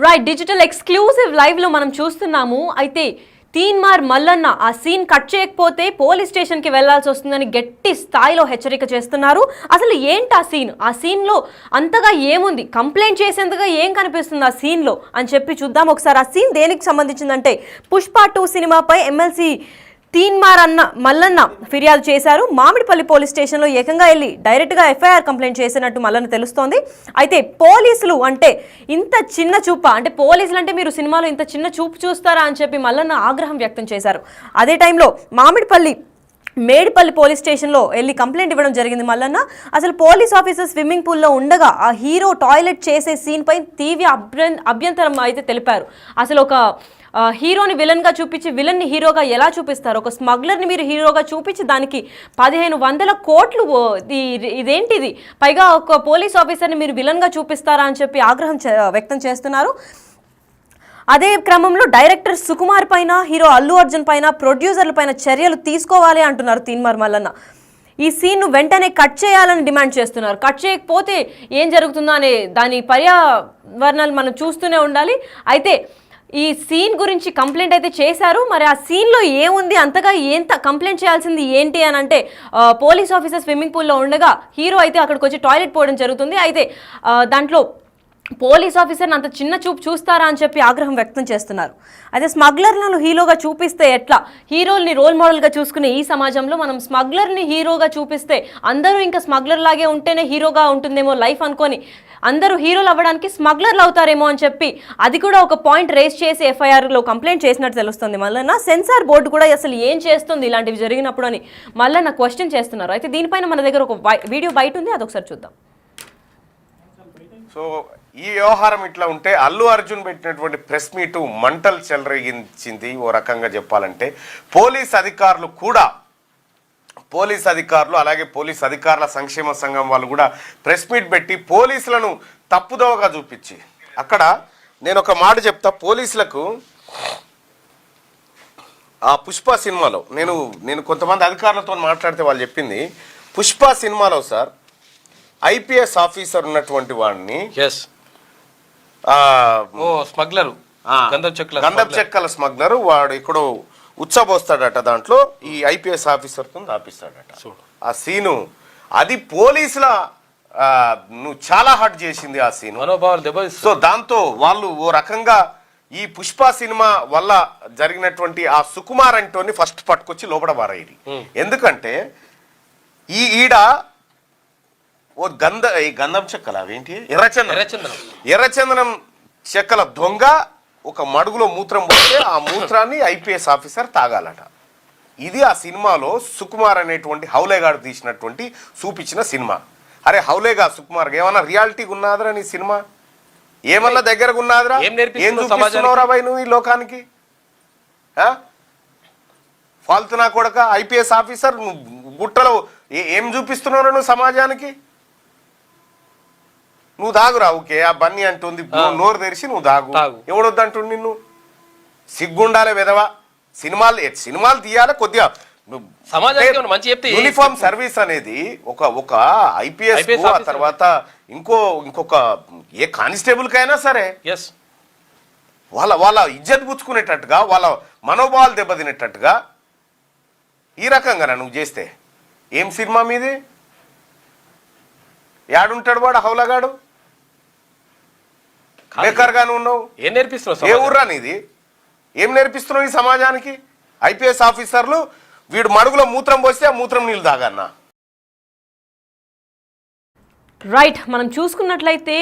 Right digital exclusive live లో మనం చూస్తున్నాము. అయితే తీన్మార్ మల్లన్న ఆ సీన్ కట్ చేయకపోతే పోలీస్ స్టేషన్ కి వెళ్లాల్సి వస్తుందని గట్టి స్థాయిలో హెచ్చరిక చేస్తున్నారు. అసలు ఏంటి ఆ సీన్ లో అంతగా ఏముంది, కంప్లైంట్ చేసేందుగా ఏం కనిపిస్తుంది ఆ సీన్ లో అని చెప్పి చూద్దాం ఒకసారి. ఆ సీన్ దేనికి సంబంధించిందంటే పుష్ప 2 సినిమాపై ఎమ్మెల్సీ తీన్మార్ మల్లన్న ఫిర్యాదు చేశారు. మామిడిపల్లి పోలీస్ స్టేషన్లో ఏకంగా వెళ్ళి డైరెక్ట్గా ఎఫ్ఐఆర్ కంప్లైంట్ చేసినట్టు మల్లన్న తెలుస్తోంది. అయితే పోలీసులు అంటే ఇంత చిన్న చూప, అంటే పోలీసులు అంటే మీరు సినిమాలో ఇంత చిన్న చూపు చూస్తారా అని చెప్పి మల్లన్న ఆగ్రహం వ్యక్తం చేశారు. అదే టైంలో మేడిపల్లి పోలీస్ స్టేషన్లో వెళ్ళి కంప్లైంట్ ఇవ్వడం జరిగింది మల్లన్న. అసలు పోలీస్ ఆఫీసర్ స్విమ్మింగ్ పూల్లో ఉండగా ఆ హీరో టాయిలెట్ చేసే సీన్ పై తీవ్ర అభ్యంతరం అయితే తెలిపారు. అసలు ఒక హీరోని విలన్గా చూపించి విలన్ని హీరోగా ఎలా చూపిస్తారు, ఒక స్మగ్లర్ని మీరు హీరోగా చూపించి దానికి 1500 కోట్లు ఇదేంటిది, పైగా ఒక పోలీస్ ఆఫీసర్ని మీరు విలన్గా చూపిస్తారా అని చెప్పి ఆగ్రహం వ్యక్తం చేస్తున్నారు. అదే క్రమంలో డైరెక్టర్ సుకుమార్ పైన, హీరో అల్లు అర్జున్ పైన, ప్రొడ్యూసర్ల పైన చర్యలు తీసుకోవాలి అంటున్నారు తీన్మార్ మల్లన్న. ఈ సీన్ను వెంటనే కట్ చేయాలని డిమాండ్ చేస్తున్నారు. కట్ చేయకపోతే ఏం జరుగుతుందో అనే దాని పర్యావరణాలు మనం చూస్తూనే ఉండాలి. అయితే ఈ సీన్ గురించి కంప్లైంట్ అయితే చేశారు. మరి ఆ సీన్లో ఏముంది, అంతగా ఎంత కంప్లైంట్ చేయాల్సింది ఏంటి అని అంటే పోలీస్ ఆఫీసర్ స్విమ్మింగ్ పూల్లో ఉండగా హీరో అయితే అక్కడికి వచ్చి టాయిలెట్ పోవడం జరుగుతుంది. అయితే దాంట్లో పోలీస్ ఆఫీసర్ని అంత చిన్న చూపు చూస్తారా అని చెప్పి ఆగ్రహం వ్యక్తం చేస్తున్నారు. అయితే స్మగ్లర్లను హీరోగా చూపిస్తే ఎట్లా, హీరోల్ని రోల్ మోడల్గా చూసుకునే ఈ సమాజంలో మనం స్మగ్లర్ని హీరోగా చూపిస్తే అందరూ ఇంకా స్మగ్లర్ లాగే ఉంటేనే హీరోగా ఉంటుందేమో లైఫ్ అనుకొని అందరూ హీరోలు అవ్వడానికి స్మగ్లర్లు అవుతారేమో అని చెప్పి అది కూడా ఒక పాయింట్ రేస్ చేసి ఎఫ్ఐఆర్లో కంప్లైంట్ చేసినట్టు తెలుస్తుంది. మల్లన్న సెన్సార్ బోర్డు కూడా అసలు ఏం చేస్తుంది ఇలాంటివి జరిగినప్పుడు అని మల్లన్న క్వశ్చన్ చేస్తున్నారు. అయితే దీనిపైన మన దగ్గర ఒక వీడియో బయట ఉంది, అదొకసారి చూద్దాం. సో ఈ వ్యవహారం ఇట్లా ఉంటే అల్లు అర్జున్ పెట్టినటువంటి ప్రెస్ మీటు మంటలు చెలరేగించింది. ఓ రకంగా చెప్పాలంటే పోలీస్ అధికారులు అలాగే పోలీస్ అధికారుల సంక్షేమ సంఘం వాళ్ళు కూడా ప్రెస్ మీట్ పెట్టి పోలీసులను తప్పుదోవగా చూపించి, అక్కడ నేను ఒక మాట చెప్తా, పోలీసులకు ఆ పుష్ప సినిమాలో నేను కొంతమంది అధికారులతో మాట్లాడితే వాళ్ళు చెప్పింది, పుష్ప సినిమాలో సార్ ఐపీఎస్ ఆఫీసర్ ఉన్నటువంటి వాడిని స్మగ్లరు గంధం చెక్కల స్మగ్లరు వాడు ఇక్కడ ఉచ్చబోస్తాడట, దాంట్లో ఈ ఐపీఎస్ ఆఫీసర్తో ఆపిస్తాడట. ఆ సీను అది పోలీసుల నువ్వు చాలా హర్ట్ చేసింది ఆ సీను. సో దాంతో వాళ్ళు ఓ రకంగా ఈ పుష్ప సినిమా వల్ల జరిగినటువంటి ఆ సుకుమార్ అంటోని ఫస్ట్ పట్టుకొచ్చి లోపల బారాయి. ఎందుకంటే ఈడ ఓ గంధం చెక్కల అవేంటి ఎర్రచందనం చెక్కల దొంగ ఒక మడుగులో మూత్రం పోతే ఆ మూత్రాన్ని ఐపీఎస్ ఆఫీసర్ తాగాలట. ఇది ఆ సినిమాలో సుకుమార్ అనేటువంటి హౌలేగాడు తీసినటువంటి చూపించిన సినిమా. అరే హౌలేగా సుకుమార్ ఏమన్నా రియాలిటీగా ఉన్నదిరా నీ సినిమా, ఏమన్నా దగ్గరగా ఉన్నదిరా, ఏం చూపిస్తున్నావురా భయ్ నువ్వు ఈ లోకానికి? ఫాల్తునా కొడక ఐపీఎస్ ఆఫీసర్ నువ్వు గుట్టలో ఏం చూపిస్తున్నావు నువ్వు సమాజానికి? నువ్వు దాగురా, ఓకే ఆ బన్నీ అంటుంది, నోరు తెరిచి నువ్వు దాగు, ఎవడొద్దంటుండు నిన్ను? సిగ్గుండాలే విధవా. సినిమాలు తీయాలి కొద్దిగా. యూనిఫామ్ సర్వీస్ అనేది ఒక ఐపీఎస్ ఆ తర్వాత ఇంకొక ఏ కానిస్టేబుల్ కైనా సరే వాళ్ళ ఇజ్జత్ పుచ్చుకునేటట్టుగా, వాళ్ళ మనోభావాలు దెబ్బతినేటట్టుగా ఈ రకంగా నువ్వు చేస్తే ఏం సినిమా మీది? యాడుంటాడు వాడు హౌలగాడు? బేకార్గానే ఉన్నావు. ఏం నేర్పిస్తున్నావు? ఏ ఊర్రా నీది? ఏం నేర్పిస్తున్నావు ఈ సమాజానికి? ఐపీఎస్ ఆఫీసర్లు వీడు మడుగులో మూత్రం పోస్తే ఆ మూత్రం నీళ్ళు తాగన్నా. రైట్, మనం చూసుకున్నట్లయితే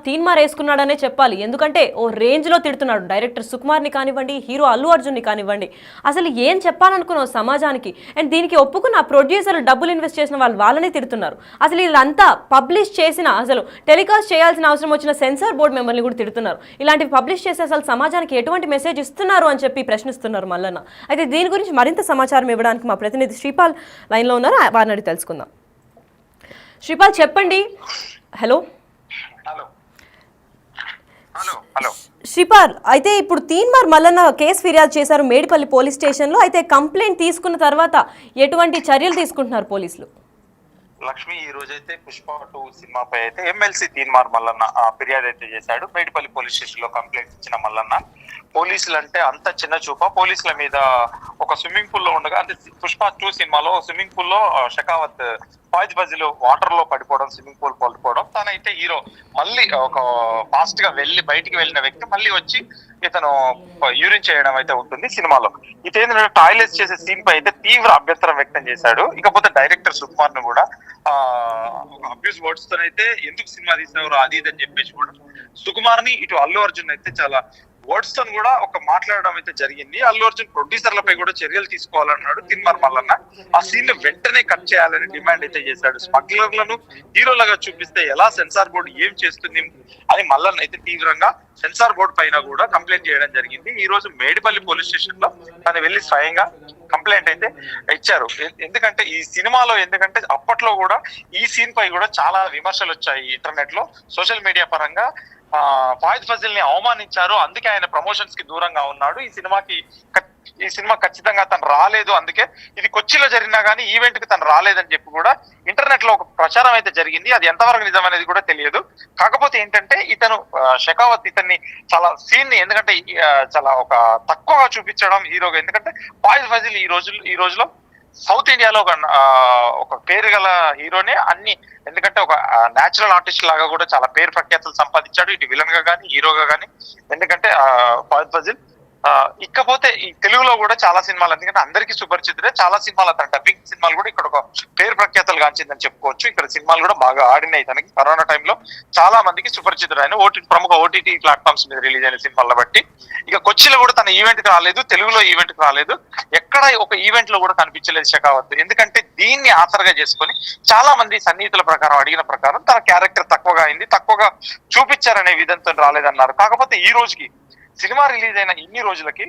తీన్మార్ వేసుకున్నాడనే చెప్పాలి. ఎందుకంటే ఓ రేంజ్లో తిడుతున్నాడు డైరెక్టర్ సుకుమార్ని కానివ్వండి, హీరో అల్లు అర్జున్ని కానివ్వండి. అసలు ఏం చెప్పాలనుకున్నావు సమాజానికి? అండ్ దీనికి ఒప్పుకున్న ప్రొడ్యూసర్లు డబ్బులు ఇన్వెస్ట్ చేసిన వాళ్ళని తిడుతున్నారు. అసలు వీళ్ళంతా పబ్లిష్ చేసిన, అసలు టెలికాస్ట్ చేయాల్సిన అవసరం వచ్చిన సెన్సార్ బోర్డు మెంబర్ని కూడా తిడుతున్నారు. ఇలాంటివి పబ్లిష్ చేసి అసలు సమాజానికి ఎటువంటి మెసేజ్ ఇస్తున్నారు అని చెప్పి ప్రశ్నిస్తున్నారు మల్లన్న. అయితే దీని గురించి మరింత సమాచారం ఇవ్వడానికి మా ప్రతినిధి శ్రీపాల్ లైన్లో ఉన్నారు, వారిని అడిగి తెలుసుకుందాం. శ్రీపాల్ చెప్పండి. హలో శ్రీపాల్, అయితే ఇప్పుడు తీన్మార్ మల్లన్న కేసు ఫిర్యాదు చేశారు మేడిపల్లి పోలీస్ స్టేషన్లో. అయితే కంప్లైంట్ తీసుకున్న తర్వాత ఎటువంటి చర్యలు తీసుకుంటున్నారు పోలీసులు? లక్ష్మి ఈ రోజైతే పుష్ప 2 సినిమాపై అయితే ఎమ్మెల్సీ తీన్మార్ మల్లన్న ఫిర్యాదు అయితే చేశాడు. మేడిపల్లి పోలీస్ స్టేషన్ లో కంప్లైంట్ ఇచ్చిన మల్లన్న పోలీసులు అంటే అంత చిన్న చూప, పోలీసుల మీద ఒక స్విమ్మింగ్ పూల్ లో ఉండగా అంటే పుష్ప 2 సినిమాలో స్విమ్మింగ్ పూల్ లో షకావత్ ఫాయిజ్ బజీలో వాటర్ లో పడిపోవడం, స్విమ్మింగ్ పూల్ పడిపోవడం, తనైతే హీరో మళ్ళీ ఒక ఫాస్ట్ గా బయటికి వెళ్ళిన వ్యక్తి మళ్ళీ వచ్చి ఇతను యూరిన్ చేయడం అయితే ఉంటుంది సినిమాలో. ఇదేంటంటే టాయిలెట్స్ చేసే సీన్ పై అయితే తీవ్ర అభ్యంతరం వ్యక్తం చేశాడు. ఇకపోతే డైరెక్టర్ సుకుమార్ ను కూడా అబ్యూస్ వర్డ్స్ తో అయితే ఎందుకు సినిమా తీసినవారు అది ఇది అని చెప్పేసి కూడా సుకుమార్ ని ఇటు అల్లు అర్జున్ అయితే చాలా వర్డ్స్ తో కూడా ఒక మాట్లాడడం అయితే జరిగింది. అల్లు అర్జున్ ప్రొడ్యూసర్లపై కూడా చర్యలు తీసుకోవాలన్నాడు తీన్మార్ మల్లన్న. ఆ సీన్ ను వెంటనే కట్ చేయాలని డిమాండ్ అయితే చేశాడు. స్మగ్లర్లను హీరోలుగా చూపిస్తే ఎలా సెన్సార్ బోర్డు ఏం చేస్తుంది అని మల్లన్న అయితే తీవ్రంగా సెన్సార్ బోర్డు పైన కూడా కంప్లైంట్ చేయడం జరిగింది. ఈ రోజు మేడిపల్లి పోలీస్ స్టేషన్ లో తను వెళ్లి స్వయంగా కంప్లైంట్ అయితే ఇచ్చారు. ఎందుకంటే ఈ సినిమాలో అప్పట్లో కూడా ఈ సీన్ పై కూడా చాలా విమర్శలు వచ్చాయి ఇంటర్నెట్ లో, సోషల్ మీడియా పరంగా. ఫాయిజ్ ఫజిల్ ని అవమానించారు, అందుకే ఆయన ప్రమోషన్స్ కి దూరంగా ఉన్నాడు. ఈ సినిమా ఖచ్చితంగా తను రాలేదు, అందుకే ఇది కొచ్చిలో జరిగినా గానీ ఈవెంట్ కి తను రాలేదని చెప్పి కూడా ఇంటర్నెట్ లో ఒక ప్రచారం అయితే జరిగింది. అది ఎంతవరకు నిజం అనేది కూడా తెలియదు. కాకపోతే ఏంటంటే ఇతను షకావత్ ఇతన్ని చాలా సీన్ ని ఎందుకంటే చాలా ఒక తక్కువగా చూపించడం హీరోగా. ఎందుకంటే ఫాయిజ్ ఫజిల్ ఈ రోజులో సౌత్ ఇండియాలో ఒక పేరు గల హీరోనే ఎందుకంటే ఒక నేచురల్ ఆర్టిస్ట్ లాగా కూడా చాలా పేరు ప్రఖ్యాతులు సంపాదించాడు, ఇటు విలన్ గా గానీ హీరోగా గానీ. ఎందుకంటే ఫాయిజ్ ఫజిల్ ఇకపోతే ఈ తెలుగులో కూడా చాలా సినిమాలు, ఎందుకంటే అందరికీ సుపరిచితుడే, చాలా సినిమాలు అతను డబ్బింగ్ సినిమాలు కూడా ఇక్కడ ఒక పేరు ప్రఖ్యాతలు గాంచిందని చెప్పుకోవచ్చు. ఇక్కడ సినిమాలు కూడా బాగా ఆడినాయి. తనకి కరోనా టైంలో చాలా మందికి సుపరిచితుడు ఆయన. ప్రముఖ ఓటీటీ ప్లాట్ఫామ్స్ మీద రిలీజ్ అయిన సినిమాల బట్టి. ఇక కొచ్చిలో కూడా తన ఈవెంట్ కి రాలేదు, తెలుగులో ఈవెంట్ కి రాలేదు, ఎక్కడ ఒక ఈవెంట్ లో కూడా కనిపించలేదు షకావత్. ఎందుకంటే దీన్ని ఆసరగా చేసుకొని చాలా మంది సన్నిహితుల ప్రకారం అడిగిన ప్రకారం తన క్యారెక్టర్ తక్కువగా అయింది, తక్కువగా చూపించారనే విధంతో రాలేదన్నారు. కాకపోతే ఈ రోజుకి సినిమా రిలీజ్ అయిన ఇన్ని రోజులకి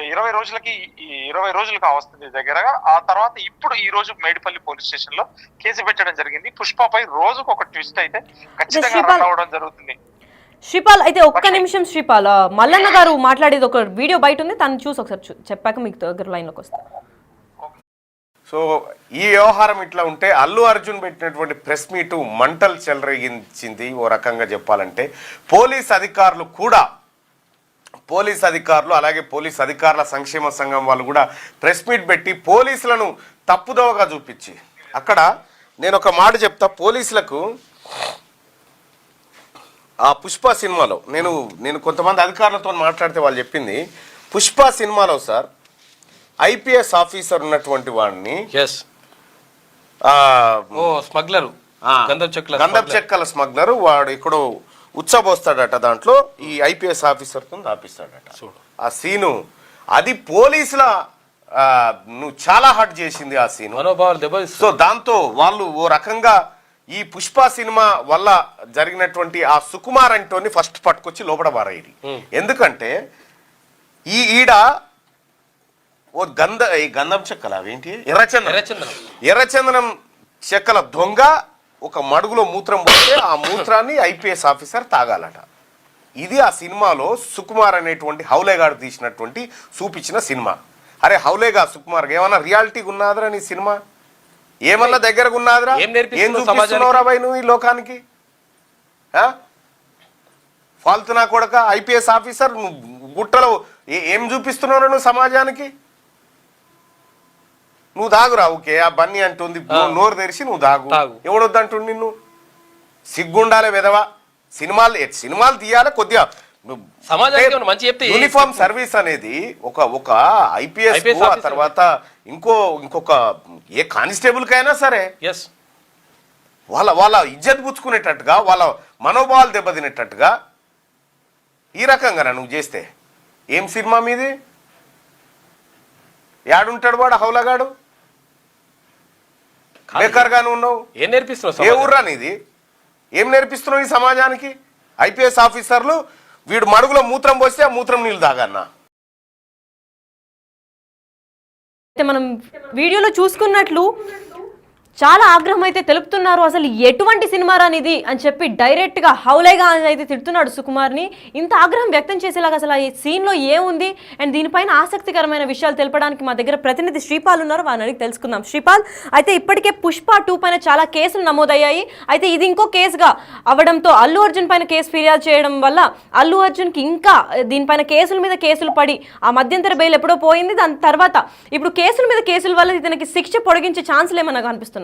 20 రోజులకు వస్తుంది దగ్గరగా. ఆ తర్వాత ఇప్పుడు ఈ రోజు మేడిపల్లి పోలీస్ స్టేషన్ లో కేసు పెట్టడం జరిగింది. పుష్పపై రోజుకు ఒక ట్విస్ట్ అయితే ఖచ్చితంగా రన్ అవ్వడం జరుగుతుంది. శ్రీపాల్ అయితే ఒక్క నిమిషం శ్రీపాల్, మల్లన్న గారు మాట్లాడేది ఒక వీడియో బయట ఉంది, తను చూసి ఒకసారి చెప్పాక మీకు దగ్గర లైన్లోకి వస్తాను. సో ఈ వ్యవహారం ఇట్లా ఉంటే అల్లు అర్జున్ పెట్టినటువంటి ప్రెస్ మీటు మంటలు చెలరేగించింది. ఓ రకంగా చెప్పాలంటే పోలీస్ అధికారులు అలాగే పోలీస్ అధికారుల సంక్షేమ సంఘం వాళ్ళు కూడా ప్రెస్ మీట్ పెట్టి పోలీసులను తప్పుదోవగా చూపించి, అక్కడ నేను ఒక మాట చెప్తా, పోలీసులకు ఆ పుష్ప సినిమాలో నేను కొంతమంది అధికారులతో మాట్లాడితే వాళ్ళు చెప్పింది, పుష్ప సినిమాలో సార్ ఐపీఎస్ ఆఫీసర్ ఉన్నటువంటి వాడిని గంధపు చెక్కల స్మగ్లరు వాడు ఇక్కడ ఉచ్చబోస్తాడట, దాంట్లో ఈ ఐపీఎస్ ఆఫీసర్తో ఆపిస్తాడట. ఆ సీను అది పోలీసుల నువ్వు చాలా హర్ట్ చేసింది ఆ సీను. సో దాంతో వాళ్ళు ఓ రకంగా ఈ పుష్ప సినిమా వల్ల జరిగినటువంటి ఆ సుకుమార్ అంటోని ఫస్ట్ పట్టుకొచ్చి లోపల బారేది. ఎందుకంటే ఈడ ఓ గంధం చెక్కల అవేంటి ఎర్రచందనం చెక్కల దొంగ ఒక మడుగులో మూత్రం పోతే ఆ మూత్రాన్ని ఐపీఎస్ ఆఫీసర్ తాగాలట. ఇది ఆ సినిమాలో సుకుమార్ అనేటువంటి హౌలేగాడు తీసినటువంటి చూపించిన సినిమా. అరే హౌలేగా సుకుమార్ ఏమన్నా రియాలిటీగా ఉన్నదిరా నీ సినిమా? ఏమన్నా దగ్గరగా ఉన్నదిరా? ఏం చూపిస్తున్నావురా బాయ్ నువ్వు ఈ లోకానికి? ఫాల్తు నా కొడక ఐపీఎస్ ఆఫీసర్ గుట్టలో ఏం చూపిస్తున్నావు నువ్వు సమాజానికి? నువ్వు దాగురా, ఓకే ఆ బన్నీ అంటుంది, నోరు తెరిచి నువ్వు దాగు. ఎవడొద్దంటుండి నిన్ను? సిగ్గుండాలే విధవా. సినిమాలు తీయాలి కొద్దిగా. యూనిఫామ్ సర్వీస్ అనేది ఒక ఐపీఎస్ తర్వాత ఇంకొక ఏ కానిస్టేబుల్ కైనా సరే వాళ్ళ ఇజ్జత్ పుచ్చుకునేటట్టుగా, వాళ్ళ మనోభావాలు దెబ్బతినేటట్టుగా ఈ రకంగా నువ్వు చేస్తే ఏం సినిమా మీది? యాడుంటాడు వాడు హౌలగాడు? బేకార్గానే ఉన్నావు. ఏం నేర్పిస్తున్నావు? ఏ ఊర్రా నీది? ఏం నేర్పిస్తున్నావు ఈ సమాజానికి? ఐపీఎస్ ఆఫీసర్లు వీడు మడుగులో మూత్రం పోస్తే ఆ మూత్రం నీళ్ళు తాగన్నా. అయితే మనం వీడియోలో చూసుకున్నట్లు చాలా ఆగ్రహం అయితే తెలుపుతున్నారు. అసలు ఎటువంటి సినిమా రానిది అని చెప్పి డైరెక్ట్గా హౌలేగా అయితే తిడుతున్నాడు సుకుమార్ని. ఇంత ఆగ్రహం వ్యక్తం చేసేలాగా అసలు ఈ సీన్లో ఏముంది అండ్ దీనిపైన ఆసక్తికరమైన విషయాలు తెలపడానికి మా దగ్గర ప్రతినిధి శ్రీపాల్ ఉన్నారు. వారిని అడిగి తెలుసుకుందాం. శ్రీపాల్, అయితే ఇప్పటికే పుష్ప 2 పైన చాలా కేసులు నమోదయ్యాయి. అయితే ఇది ఇంకో కేసుగా అవడంతో అల్లు అర్జున్ పైన కేసు ఫిర్యాదు చేయడం వల్ల అల్లు అర్జున్కి ఇంకా దీనిపైన కేసుల మీద కేసులు పడి ఆ మధ్యంతర బెయిల్ ఎప్పుడో పోయింది. దాని తర్వాత ఇప్పుడు కేసుల మీద కేసుల వల్ల ఇతనికి శిక్ష పొడిగించే ఛాన్సులు ఏమన్నా కనిపిస్తున్నాయా?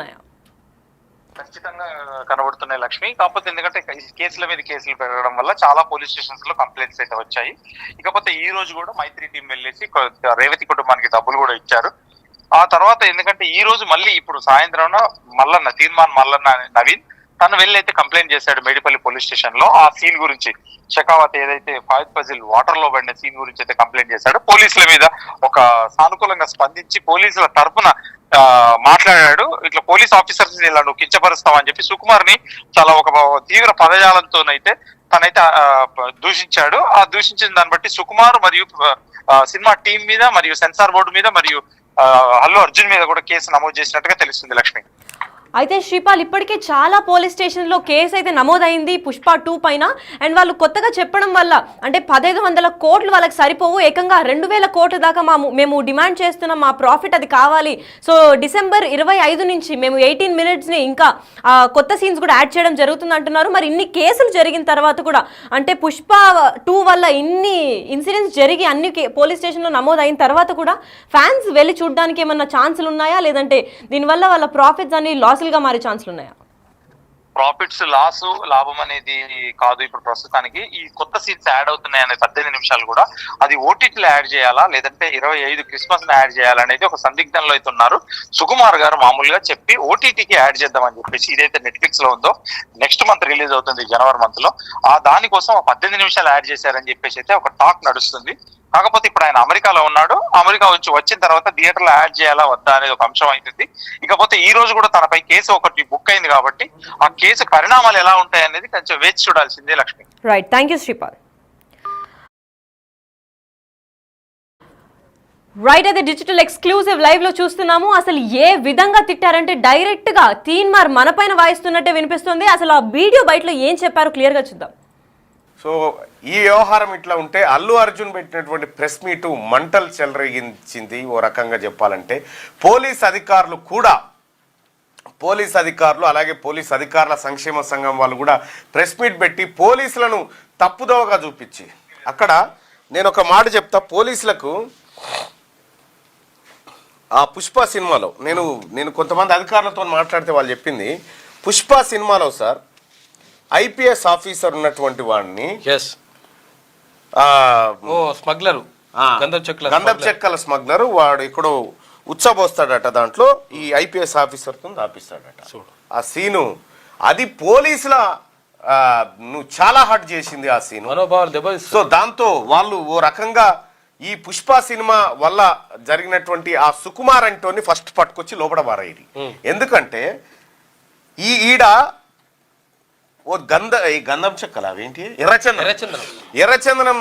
ఖచ్చితంగా కనబడుతున్నాయి లక్ష్మి. కాకపోతే ఎందుకంటే కేసుల మీద కేసులు పెరగడం వల్ల చాలా పోలీస్ స్టేషన్స్ లో కంప్లైంట్స్ అయితే వచ్చాయి. ఇకపోతే ఈ రోజు కూడా మైత్రి టీం వెళ్ళేసి రేవతి కుటుంబానికి డబ్బులు కూడా ఇచ్చారు. ఆ తర్వాత ఎందుకంటే ఈ రోజు మళ్ళీ ఇప్పుడు సాయంత్రం మల్లన్న తీర్మాన్ మల్లన్న నవీన్ తను వెళ్ళి అయితే కంప్లైంట్ చేశాడు మేడిపల్లి పోలీస్ స్టేషన్ లో. ఆ సీన్ గురించి షెకావత్ ఏదైతే ఫాయిద్ ఫజిల్ వాటర్ లో పడిన సీన్ గురించి అయితే కంప్లైంట్ చేశాడు. పోలీసుల మీద ఒక సానుకూలంగా స్పందించి పోలీసుల తరపున మాట్లాడాడు. ఇట్లా పోలీస్ ఆఫీసర్స్ ఇలా నువ్వు కించపరుస్తావని చెప్పి సుకుమార్ ని చాలా ఒక తీవ్ర పదజాలంతోనైతే తనైతే దూషించాడు. ఆ దూషించిన దాన్ని బట్టి సుకుమార్ మరియు సినిమా టీం మీద మరియు సెన్సార్ బోర్డు మీద మరియు అల్లు అర్జున్ మీద కూడా కేసు నమోదు చేసినట్టుగా తెలుస్తుంది లక్ష్మి. అయితే శ్రీపాల్, ఇప్పటికే చాలా పోలీస్ స్టేషన్లో కేసు అయితే నమోదైంది పుష్ప 2 పైన. అండ్ వాళ్ళు కొత్తగా చెప్పడం వల్ల అంటే 1500 కోట్లు వాళ్ళకి సరిపోవు, ఏకంగా 2000 కోట్ల దాకా మేము డిమాండ్ చేస్తున్నాం, మా ప్రాఫిట్ అది కావాలి. సో డిసెంబర్ 25 నుంచి మేము 18 మినిట్స్ని ఇంకా కొత్త సీన్స్ కూడా యాడ్ చేయడం జరుగుతుంది అంటున్నారు. మరి ఇన్ని కేసులు జరిగిన తర్వాత కూడా అంటే పుష్ప 2 వల్ల ఇన్ని ఇన్సిడెంట్స్ జరిగి అన్ని పోలీస్ స్టేషన్లో నమోదైన తర్వాత కూడా ఫ్యాన్స్ వెళ్ళి చూడడానికి ఏమన్నా ఛాన్సులు ఉన్నాయా? లేదంటే దీనివల్ల వాళ్ళ ప్రాఫిట్స్ అన్ని లాసులుగా మారే ఛాన్సులు ఉన్నాయా? ప్రాఫిట్స్ లాభం అనేది కాదు. ఇప్పుడు ప్రస్తుతానికి ఈ కొత్త సీన్స్ యాడ్ అవుతున్నాయి అనే 18 నిమిషాలు కూడా అది ఓటీటీలో యాడ్ చేయాలా లేదంటే 25 క్రిస్మస్ యాడ్ చేయాలనేది ఒక సందిగ్ధంలో అయితే ఉన్నారు. సుకుమార్ గారు మామూలుగా చెప్పి ఓటీటీకి యాడ్ చేద్దామని చెప్పేసి ఇదైతే నెట్ఫ్లిక్స్ లో ఉందో నెక్స్ట్ మంత్ రిలీజ్ అవుతుంది జనవరి మంత్ లో, ఆ దానికోసం 18 నిమిషాలు యాడ్ చేశారని చెప్పేసి అయితే ఒక టాక్ నడుస్తుంది. కాకపోతే ఇప్పుడు ఆయన అమెరికాలో ఉన్నాడు. అమెరికా నుంచి వచ్చిన తర్వాత థియేటర్ లో యాడ్ చేయాలా వద్దా అనేది ఒక అంశం అవుతుంది. ఇకపోతే ఈ రోజు కూడా తనపై కేసు ఒకటి బుక్ అయింది కాబట్టి ఆ కేసు పరిణామాలు ఎలా ఉంటాయి అనేది కొంచెం వేచి చూడాల్సిందే Lakshmi. Right, thank you Sripal. Right, అయితే డిజిటల్ ఎక్స్క్లూజివ్ లైవ్ లో చూస్తున్నాము. అసలు ఏ విధంగా తిట్టారంటే డైరెక్ట్ గా తీన్మార్ మన పైన వాయిస్తున్నట్టే వినిపిస్తుంది. అసలు ఆ వీడియో బయటలో ఏం చెప్పారు క్లియర్ గా చూద్దాం. సో ఈ వ్యవహారం ఇట్లా ఉంటే అల్లు అర్జున్ పెట్టినటువంటి ప్రెస్ మీటు మంటలు చెలరేగించింది. ఓ రకంగా చెప్పాలంటే పోలీస్ అధికారులు అలాగే పోలీస్ అధికారుల సంక్షేమ సంఘం వాళ్ళు కూడా ప్రెస్ మీట్ పెట్టి పోలీసులను తప్పుదోవగా చూపించి అక్కడ నేను ఒక మాట చెప్తా. పోలీసులకు ఆ పుష్ప సినిమాలో నేను కొంతమంది అధికారులతో మాట్లాడితే వాళ్ళు చెప్పింది, పుష్ప సినిమాలో సార్ ఐపీఎస్ ఆఫీసర్ ఉన్నటువంటి వాడిని గంధపు చెక్కల స్మగ్లరు వాడు ఎక్కడో ఉచ్చబోస్తాడట, దాంట్లో ఈ ఐపీఎస్ ఆఫీసర్తో ఆపిస్తాడట. ఆ సీను అది పోలీసుల నువ్వు చాలా హర్ట్ చేసింది ఆ సీను. సో దాంతో వాళ్ళు ఓ రకంగా ఈ పుష్ప సినిమా వల్ల జరిగినటువంటి ఆ సుకుమార్ అంటోని ఫస్ట్ పట్టుకొచ్చి లోపల బారాయి. ఎందుకంటే ఈడ ఓ గంధం చెక్కల అవేంటి ఎర్రచందనం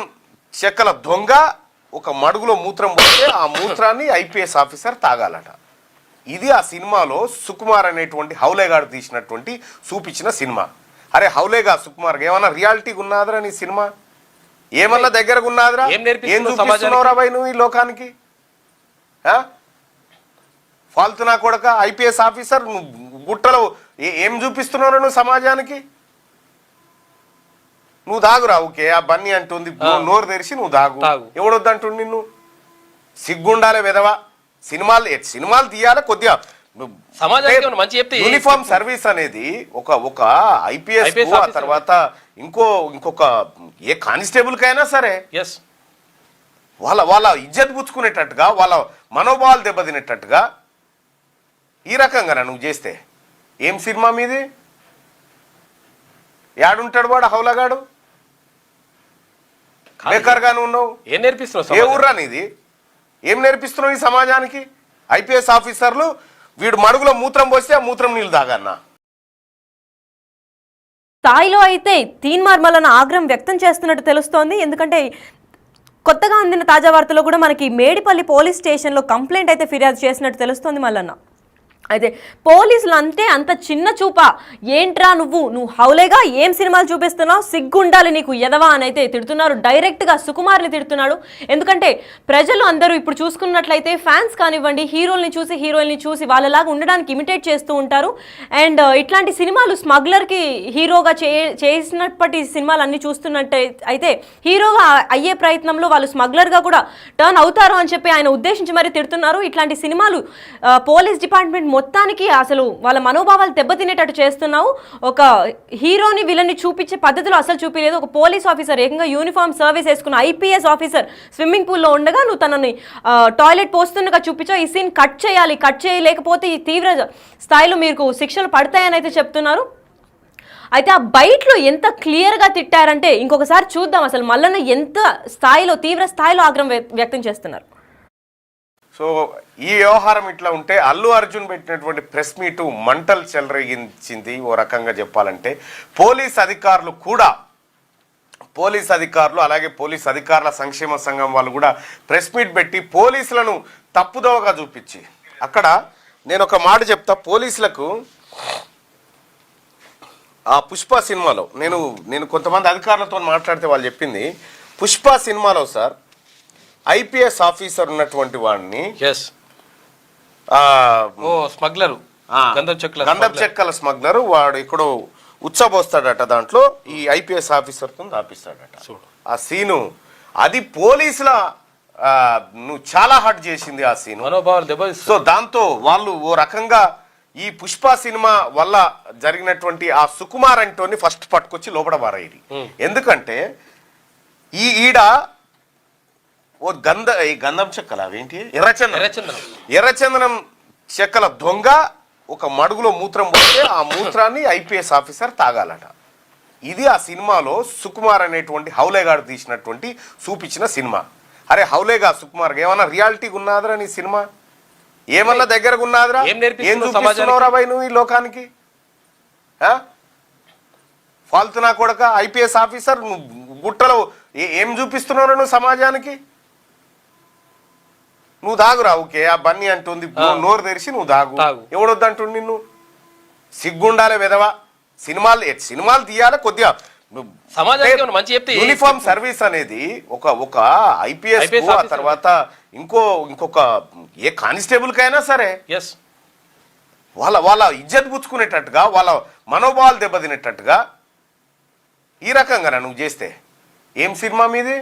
చెక్కల దొంగ ఒక మడుగులో మూత్రం పోతే ఆ మూత్రాన్ని ఐపీఎస్ ఆఫీసర్ తాగాలట. ఇది ఆ సినిమాలో సుకుమార్ అనేటువంటి హౌలేగాడు తీసినటువంటి చూపించిన సినిమా. అరే హౌలేగా సుకుమార్ ఏమన్నా రియాలిటీగా ఉన్నదిరా నీ సినిమా? ఏమన్నా దగ్గరగా ఉన్నదిరా? ఏం చూపిస్తున్నావురా భయ్ నువ్వు ఈ లోకానికి? ఫాల్తునా కొడక ఐపీఎస్ ఆఫీసర్ నువ్వు గుట్టలో ఏం చూపిస్తున్నావు నువ్వు సమాజానికి? నువ్వు దాగురా, ఓకే ఆ బన్నీ అంటుంది, నోరు తెరిచి నువ్వు దాగు. ఎవడొద్దంటుండు నిన్ను? సిగ్గుండాలే విధవా. సినిమాలు తీయాలి కొద్దిగా. యూనిఫామ్ సర్వీస్ అనేది ఒక ఐపీఎస్ ఆ తర్వాత ఇంకొక ఏ కానిస్టేబుల్ కైనా సరే వాళ్ళ ఇజ్జత్ పుచ్చుకునేటట్టుగా వాళ్ళ మనోభావాలు దెబ్బతినేటట్టుగా ఈ రకంగా నువ్వు చేస్తే ఏం సినిమా మీది? యాడుంటాడు వాడు హౌలగాడు? బేకార్గానే ఉన్నావు. ఏం నేర్పిస్తున్నావు? ఏ ఊర్రా నీది? ఏం నేర్పిస్తున్నావు ఈ సమాజానికి? ఐపీఎస్ ఆఫీసర్లు వీడు మడుగులో మూత్రం పోస్తే ఆ మూత్రం నీళ్ళు తాగన్నా స్థాయిలో అయితే తీన్మార్ మల్లన్న ఆగ్రహం వ్యక్తం చేస్తున్నట్టు తెలుస్తోంది. ఎందుకంటే కొత్తగా అందిన తాజా వార్తలో కూడా మనకి మేడిపల్లి పోలీస్ స్టేషన్లో కంప్లైంట్ అయితే ఫిర్యాదు చేసినట్టు తెలుస్తోంది మల్లన్న. అయితే పోలీసులు అంతే అంత చిన్న చూప, ఏంట్రా నువ్వు హౌలేగా ఏం సినిమాలు చూపిస్తున్నావు, సిగ్గుండాలి నీకు ఎదవా అని అయితే తిడుతున్నారు. డైరెక్ట్గా సుకుమార్ని తిడుతున్నాడు. ఎందుకంటే ప్రజలు అందరూ ఇప్పుడు చూసుకున్నట్లయితే ఫ్యాన్స్ కానివ్వండి, హీరోల్ని చూసి హీరోయిన్ని చూసి వాళ్ళలాగా ఉండడానికి ఇమిటేట్ చేస్తూ ఉంటారు. అండ్ ఇట్లాంటి సినిమాలు స్మగ్లర్కి హీరోగా చేసినప్పటి సినిమాలు అన్ని చూస్తున్నట్టు అయితే హీరోగా అయ్యే ప్రయత్నంలో వాళ్ళు స్మగ్లర్గా కూడా టర్న్ అవుతారు అని చెప్పి ఆయన ఉద్దేశించి మరీ తిడుతున్నారు. ఇట్లాంటి సినిమాలు పోలీస్ డిపార్ట్మెంట్ మొత్తానికి అసలు వాళ్ళ మనోభావాలు దెబ్బతినేటట్టు చేస్తున్నావు. ఒక హీరోని విలన్ని చూపించే పద్ధతిలో అసలు చూపించలేదు. ఒక పోలీస్ ఆఫీసర్ ఏకంగా యూనిఫామ్ సర్వీస్ వేసుకున్న ఐపీఎస్ ఆఫీసర్ స్విమ్మింగ్ పూల్లో ఉండగా నువ్వు తనని టాయిలెట్ పోస్తున్నగా చూపించావు. ఈ సీన్ కట్ చేయలేకపోతే ఈ తీవ్ర స్థాయిలో మీకు శిక్షలు పడతాయని అయితే చెప్తున్నారు. అయితే ఆ బైట్లో ఎంత క్లియర్గా తిట్టారంటే ఇంకొకసారి చూద్దాం అసలు మల్లన్న ఎంత స్థాయిలో తీవ్ర స్థాయిలో ఆగ్రహం వ్యక్తం చేస్తున్నారు. సో ఈ వ్యవహారం ఇట్లా ఉంటే అల్లు అర్జున్ పెట్టినటువంటి ప్రెస్ మీటు మంటలు చెలరేగించింది. ఓ రకంగా చెప్పాలంటే పోలీస్ అధికారులు అలాగే పోలీస్ అధికారుల సంక్షేమ సంఘం వాళ్ళు కూడా ప్రెస్ మీట్ పెట్టి పోలీసులను తప్పుదోవగా చూపించి, అక్కడ నేను ఒక మాట చెప్తా, పోలీసులకు ఆ పుష్ప సినిమాలో నేను కొంతమంది అధికారులతో మాట్లాడితే వాళ్ళు చెప్పింది, పుష్ప సినిమాలో సార్ ఐపీఎస్ ఆఫీసర్ ఉన్నటువంటి వాడిని గంధపు చెక్కల స్మగ్లర్ వాడు ఇక్కడ ఉచ్చబోస్తాడట, దాంట్లో ఈ ఐపీఎస్ ఆఫీసర్ తో ఆపిస్తాడట. ఆ సీను అది పోలీసుల నువ్వు చాలా హర్ట్ చేసింది ఆ సీను. సో దాంతో వాళ్ళు ఓ రకంగా ఈ పుష్ప సినిమా వల్ల జరిగినటువంటి ఆ సుకుమార్ అంటోని ఫస్ట్ పట్టుకొచ్చి లోపల పారేది. ఎందుకంటే ఈడ ఓ గంధం చెక్కల అవేంటి ఎర్రచందనం చెక్కల దొంగ ఒక మడుగులో మూత్రం పోతే ఆ మూత్రాన్ని ఐపీఎస్ ఆఫీసర్ తాగాలట. ఇది ఆ సినిమాలో సుకుమార్ అనేటువంటి హౌలేగాడు తీసినటువంటి చూపించిన సినిమా. అరే హౌలేగా సుకుమార్ ఏమన్నా రియాలిటీ ఉన్నాదరా నీ సినిమా? ఏమన్నా దగ్గరకు ఉన్నాదరా? ఏం చూపిస్తున్నావురా భయ్ నువ్వు ఈ లోకానికి? ఫాల్తు నా కొడక ఐపీఎస్ ఆఫీసర్ గుట్టలో ఏం చూపిస్తున్నావు నువ్వు సమాజానికి? నువ్వు దాగురా, ఓకే ఆ బన్నీ అంటుంది, నోరు తెరిచి నువ్వు దాగు. ఎవడొద్దంటుండు నిన్ను? సిగ్గుండాలే వెదవా. సినిమాలు తీయాలి కొద్దిగా. యూనిఫామ్ సర్వీస్ అనేది ఒక ఐపీఎస్ తర్వాత ఇంకొక ఏ కానిస్టేబుల్ కైనా సరే వాళ్ళ ఇజ్జత్ పుచ్చుకునేటట్టుగా, వాళ్ళ మనోభావాలు దెబ్బతినేటట్టుగా ఈ రకంగా నువ్వు చేస్తే ఏం సినిమా మీది?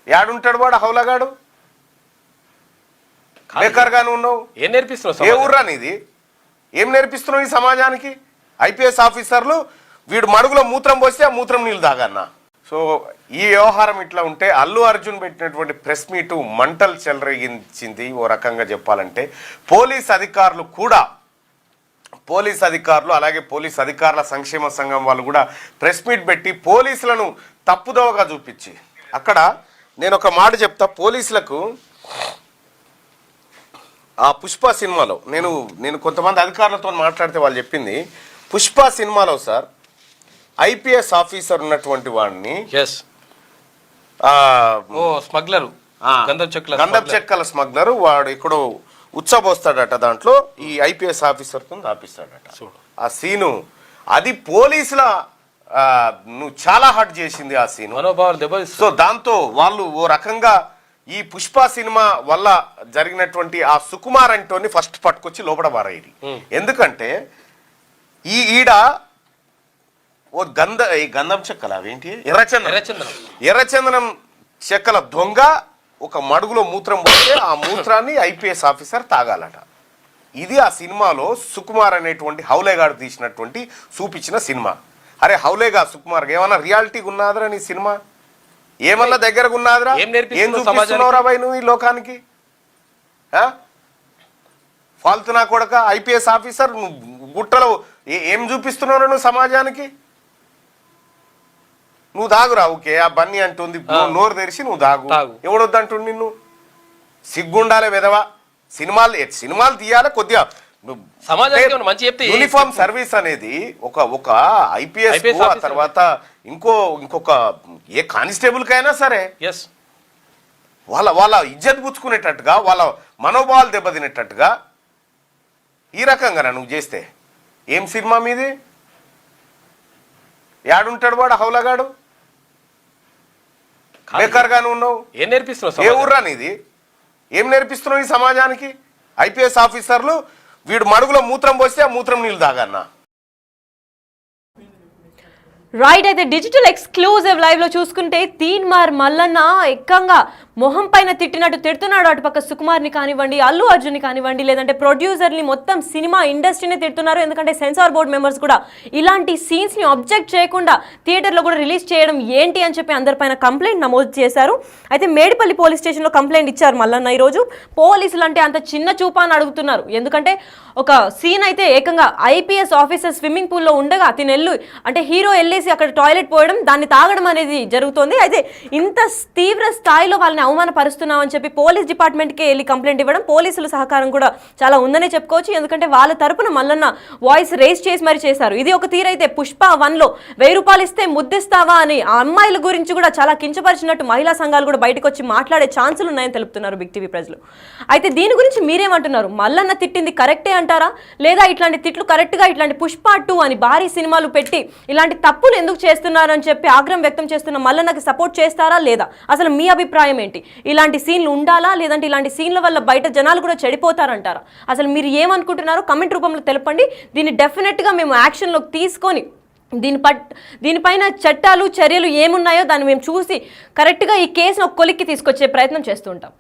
యాడుంటాడు వాడు హౌలగాడు? బేకార్గానే ఉన్నావు. ఏం నేర్పిస్తున్నావు? ఏ ఊర్రా నీది? ఏం నేర్పిస్తున్నావు ఈ సమాజానికి? ఐపీఎస్ ఆఫీసర్లు వీడు మడుగులో మూత్రం పోస్తే ఆ మూత్రం నీళ్ళు తాగన్నా. సో ఈ వ్యవహారం ఇట్లా ఉంటే అల్లు అర్జున్ పెట్టినటువంటి ప్రెస్ మీటు మంటలు చెలరేగించింది. ఓ రకంగా చెప్పాలంటే పోలీస్ అధికారులు అలాగే పోలీస్ అధికారుల సంక్షేమ సంఘం వాళ్ళు కూడా ప్రెస్ మీట్ పెట్టి పోలీసులను తప్పుదోవగా చూపించి, అక్కడ నేను ఒక మాట చెప్తా, పోలీసులకు ఆ పుష్ప సినిమాలో నేను కొంతమంది అధికారులతో మాట్లాడితే వాళ్ళు చెప్పింది, పుష్ప సినిమాలో సార్ ఐపీఎస్ ఆఫీసర్ ఉన్నటువంటి వాడిని గంధపు చెక్కల స్మగ్లర్ వాడు ఇక్కడ ఉచ్చబోస్తాడట, దాంట్లో ఈ ఐపీఎస్ ఆఫీసర్ తో ఆపిస్తాడట. ఆ సీను అది పోలీసుల నువ్వు చాలా హర్ట్ చేసింది ఆ సీను. సో దాంతో వాళ్ళు ఓ రకంగా ఈ పుష్ప సినిమా వల్ల జరిగినటువంటి ఆ సుకుమార్ అంటోని ఫస్ట్ పట్టుకొచ్చి లోపల పారేది. ఎందుకంటే ఈడ ఓ గంధం చెక్కల అవేంటి ఎర్రచందనం చెక్కల దొంగ ఒక మడుగులో మూత్రం పోతే ఆ మూత్రాన్ని ఐపీఎస్ ఆఫీసర్ తాగాలట. ఇది ఆ సినిమాలో సుకుమార్ అనేటువంటి హౌలేగాడు తీసినటువంటి చూపించిన సినిమా. అరే హౌలేగా సుకుమార్ ఏమన్నా రియాలిటీ ఉన్నాదరా నీ సినిమా? ఏమన్నా దగ్గరకు ఉన్నాదరా? ఏం చూపిస్తున్నావురా భయ్ నువ్వు ఈ లోకానికి? ఫాల్తు నా కొడక ఐపీఎస్ ఆఫీసర్ గుట్టలో ఏం చూపిస్తున్నావు నువ్వు సమాజానికి? నువ్వు దాగురా, ఓకే ఆ బన్నీ అంటుంది, నోరు తెరిచి నువ్వు దాగు. ఎవడొద్దంటుండు నిన్ను? సిగ్గుండాలే వెదవా. సినిమాలు తీయాలి కొద్దిగా. యూనిఫామ్ సర్వీస్ అనేది ఒక ఐపీఎస్ తర్వాత ఇంకొక ఏ కానిస్టేబుల్ కైనా సరే వాళ్ళ ఇజ్జత్ పుచ్చుకునేటట్టుగా, వాళ్ళ మనోభావాలు దెబ్బతినేటట్టుగా ఈ రకంగా నువ్వు చేస్తే ఏం సినిమా మీది? యాడుంటాడు వాడు హౌలగాడు? బేకార్గానే ఉన్నావు. ఏం నేర్పిస్తున్నావు? ఏ ఊర్రా నీది? ఏం నేర్పిస్తున్నావు ఈ సమాజానికి? ఐపీఎస్ ఆఫీసర్లు వీడు మడుగులో మూత్రం పోస్తే ఆ మూత్రం నీళ్ళు తాగన్నా. రైట్, అయితే డిజిటల్ ఎక్స్క్లూజివ్ లైవ్ లో చూసుకుంటే తీన్మార్ మల్లన్న ఏకంగా మొహం పైన తిట్టినట్టు తిడుతున్నాడు. అటుపక్క సుకుమార్ని కానివ్వండి, అల్లు అర్జున్ని కానివ్వండి, లేదంటే ప్రొడ్యూసర్ని, మొత్తం సినిమా ఇండస్ట్రీని తిడుతున్నారు. ఎందుకంటే సెన్సార్ బోర్డ్ మెంబర్స్ కూడా ఇలాంటి సీన్స్ ని అబ్జెక్ట్ చేయకుండా థియేటర్లో కూడా రిలీజ్ చేయడం ఏంటి అని చెప్పి అందరిపైన కంప్లైంట్ నమోదు చేశారు. అయితే మేడిపల్లి పోలీస్ స్టేషన్లో కంప్లైంట్ ఇచ్చారు మల్లన్న. ఈరోజు పోలీసులు అంటే అంత చిన్న చూపా అని అడుగుతున్నారు. ఎందుకంటే ఒక సీన్ అయితే ఏకంగా ఐపీఎస్ ఆఫీసర్ స్విమ్మింగ్ పూల్లో ఉండగా తినెల్లు అంటే హీరో వెళ్ళేసి అక్కడ టాయిలెట్ పోయడం, దాన్ని తాగడం అనేది జరుగుతుంది. అయితే ఇంత తీవ్ర స్థాయిలో వాళ్ళని అవమానపరుస్తున్నామని చెప్పి పోలీస్ డిపార్ట్మెంట్కే వెళ్ళి కంప్లైంట్ ఇవ్వడం, పోలీసుల సహకారం కూడా చాలా ఉందనే చెప్పుకోవచ్చు. ఎందుకంటే వాళ్ళ తరపున మల్లన్న వాయిస్ రేస్ చేసి మరి చేశారు. ఇది ఒక తీరైతే పుష్ప 1లో 1000 రూపాయలు ఇస్తే ముద్దిస్తావా అని ఆ అమ్మాయిల గురించి కూడా చాలా కించపరిచినట్టు మహిళా సంఘాలు కూడా బయటకు వచ్చి మాట్లాడే ఛాన్సులు ఉన్నాయని తెలుపుతున్నారు బిగ్ టీవీ ప్రజలు. అయితే దీని గురించి మీరేమంటున్నారు? మల్లన్న తిట్టింది కరెక్టే అంటారా, లేదా ఇట్లాంటి తిట్లు కరెక్ట్గా ఇట్లాంటి పుష్ప 2 అని భారీ సినిమాలు పెట్టి ఇలాంటి తప్పులు ఎందుకు చేస్తున్నారని చెప్పి ఆగ్రహం వ్యక్తం చేస్తున్న మల్లన్నకి సపోర్ట్ చేస్తారా లేదా? అసలు మీ అభిప్రాయం ఏంటి? ఇలాంటి సీన్లు ఉండాలా, లేదంటే ఇలాంటి సీన్ల వల్ల బయట జనాలు కూడా చెడిపోతారంటారా? అసలు మీరు ఏమనుకుంటున్నారో కమెంట్ రూపంలో తెలపండి. దీన్ని డెఫినెట్గా మేము యాక్షన్లోకి తీసుకొని దీనిపైన చట్టాలు చర్యలు ఏమున్నాయో దాన్ని మేము చూసి కరెక్ట్గా ఈ కేసును ఒక కొలిక్కి తీసుకొచ్చే ప్రయత్నం చేస్తూ ఉంటాం.